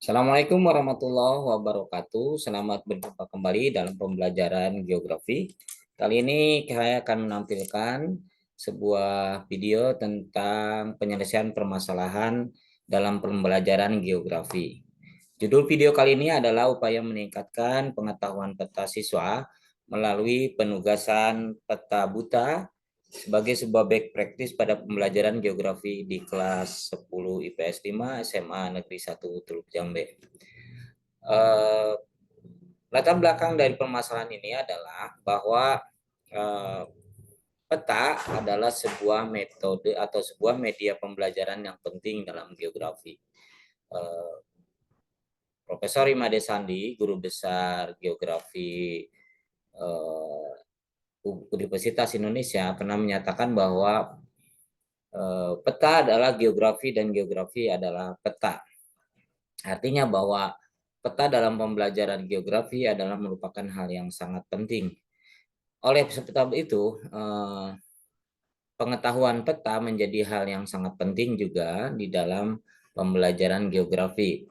Assalamualaikum warahmatullahi wabarakatuh. Selamat berjumpa kembali dalam pembelajaran geografi. Kali ini saya akan menampilkan sebuah video tentang penyelesaian permasalahan dalam pembelajaran geografi. Judul video kali ini adalah upaya meningkatkan pengetahuan peta siswa melalui penugasan peta buta sebagai sebuah best practice pada pembelajaran geografi di kelas 10 IPS 5 SMA Negeri 1 Teluk Jambe. Eh, Latar belakang dari permasalahan ini adalah bahwa eh, peta adalah sebuah metode atau sebuah media pembelajaran yang penting dalam geografi. Eh, Profesor Imade Sandi, guru besar geografi eh, Universitas Indonesia, pernah menyatakan bahwa peta adalah geografi dan geografi adalah peta. Artinya bahwa peta dalam pembelajaran geografi adalah merupakan hal yang sangat penting. Oleh sebab itu, pengetahuan peta menjadi hal yang sangat penting juga di dalam pembelajaran geografi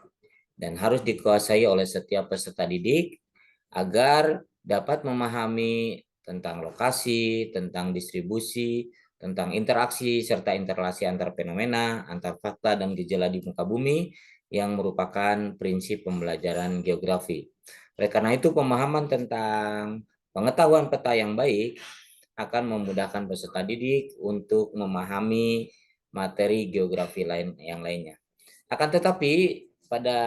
dan harus dikuasai oleh setiap peserta didik agar dapat memahami tentang lokasi, tentang distribusi, tentang interaksi serta interrelasi antar fenomena, antar fakta dan gejala di muka bumi yang merupakan prinsip pembelajaran geografi. Oleh karena itu, pemahaman tentang pengetahuan peta yang baik akan memudahkan peserta didik untuk memahami materi geografi yang lainnya. Akan tetapi, pada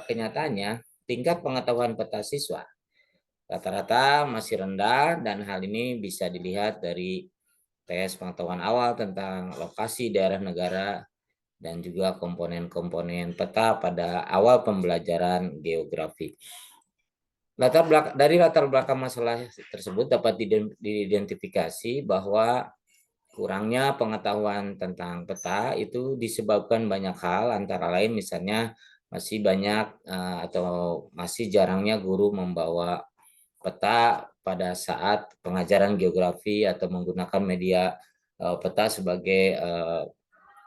kenyataannya, tingkat pengetahuan peta siswa rata-rata masih rendah dan hal ini bisa dilihat dari tes pengetahuan awal tentang lokasi daerah negara dan juga komponen-komponen peta pada awal pembelajaran geografi. Dari latar belakang masalah tersebut dapat diidentifikasi bahwa kurangnya pengetahuan tentang peta itu disebabkan banyak hal, antara lain misalnya masih banyak atau masih jarangnya guru membawa peta pada saat pengajaran geografi atau menggunakan media peta sebagai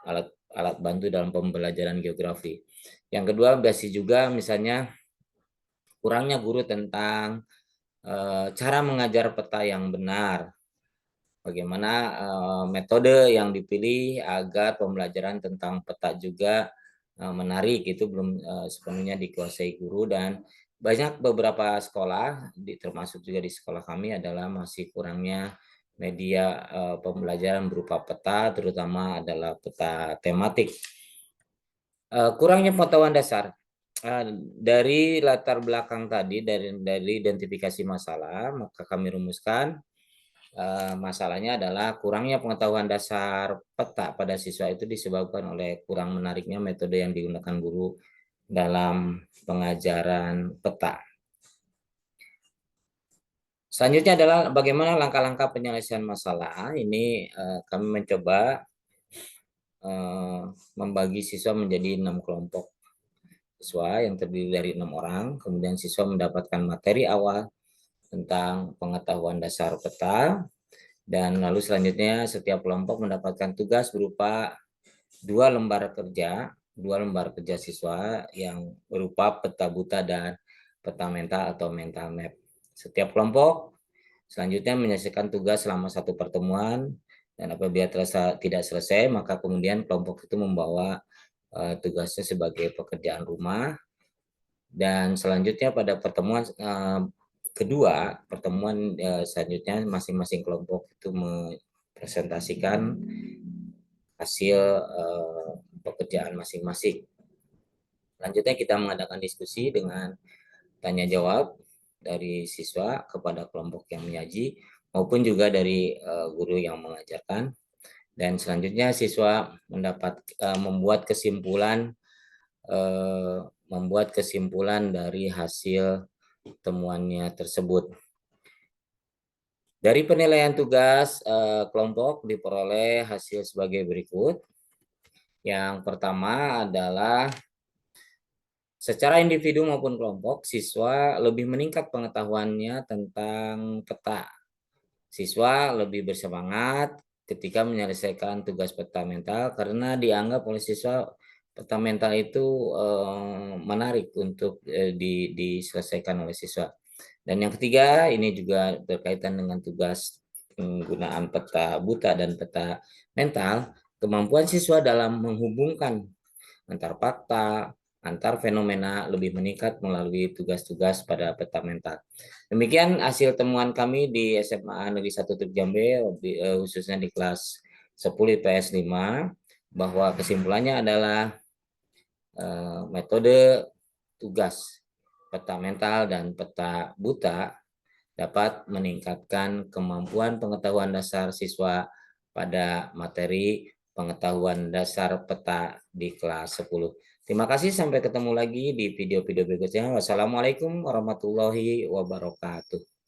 alat alat bantu dalam pembelajaran geografi. Yang kedua, masih juga misalnya kurangnya guru tentang cara mengajar peta yang benar. Bagaimana metode yang dipilih agar pembelajaran tentang peta juga menarik, itu belum sepenuhnya dikuasai guru, dan beberapa sekolah termasuk juga di sekolah kami adalah masih kurangnya media pembelajaran berupa peta, terutama adalah peta tematik. Kurangnya pengetahuan dasar. Dari latar belakang tadi, dari identifikasi masalah, maka kami rumuskan masalahnya adalah kurangnya pengetahuan dasar peta pada siswa itu disebabkan oleh kurang menariknya metode yang digunakan guru dalam pengajaran peta. Selanjutnya adalah bagaimana langkah-langkah penyelesaian masalah. Ini kami mencoba membagi siswa menjadi 6 kelompok siswa yang terdiri dari 6 orang. Kemudian siswa mendapatkan materi awal tentang pengetahuan dasar peta, dan lalu selanjutnya setiap kelompok mendapatkan tugas berupa dua lembar kerja siswa yang berupa peta buta dan peta mental atau mental map. Setiap kelompok selanjutnya menyelesaikan tugas selama satu pertemuan, dan apabila tidak selesai maka kemudian kelompok itu membawa tugasnya sebagai pekerjaan rumah. Dan selanjutnya pada pertemuan pertemuan selanjutnya masing-masing kelompok itu mempresentasikan hasil pekerjaan masing-masing. Selanjutnya kita mengadakan diskusi dengan tanya jawab dari siswa kepada kelompok yang menyaji maupun juga dari guru yang mengajarkan. Dan selanjutnya siswa membuat kesimpulan dari hasil temuannya tersebut. Dari penilaian tugas kelompok diperoleh hasil sebagai berikut. Yang pertama adalah secara individu maupun kelompok, siswa lebih meningkat pengetahuannya tentang peta. Siswa lebih bersemangat ketika menyelesaikan tugas peta mental karena dianggap oleh siswa peta mental itu menarik untuk diselesaikan oleh siswa. Dan yang ketiga, ini juga berkaitan dengan tugas penggunaan peta buta dan peta mental, kemampuan siswa dalam menghubungkan antar fakta, antar fenomena lebih meningkat melalui tugas-tugas pada peta mental. Demikian hasil temuan kami di SMA Negeri 1 Jambe, khususnya di kelas 10 IPS 5, bahwa kesimpulannya adalah metode tugas peta mental dan peta buta dapat meningkatkan kemampuan pengetahuan dasar siswa pada materi pengetahuan dasar peta di kelas 10. Terima kasih, sampai ketemu lagi di video-video berikutnya. Wassalamualaikum warahmatullahi wabarakatuh.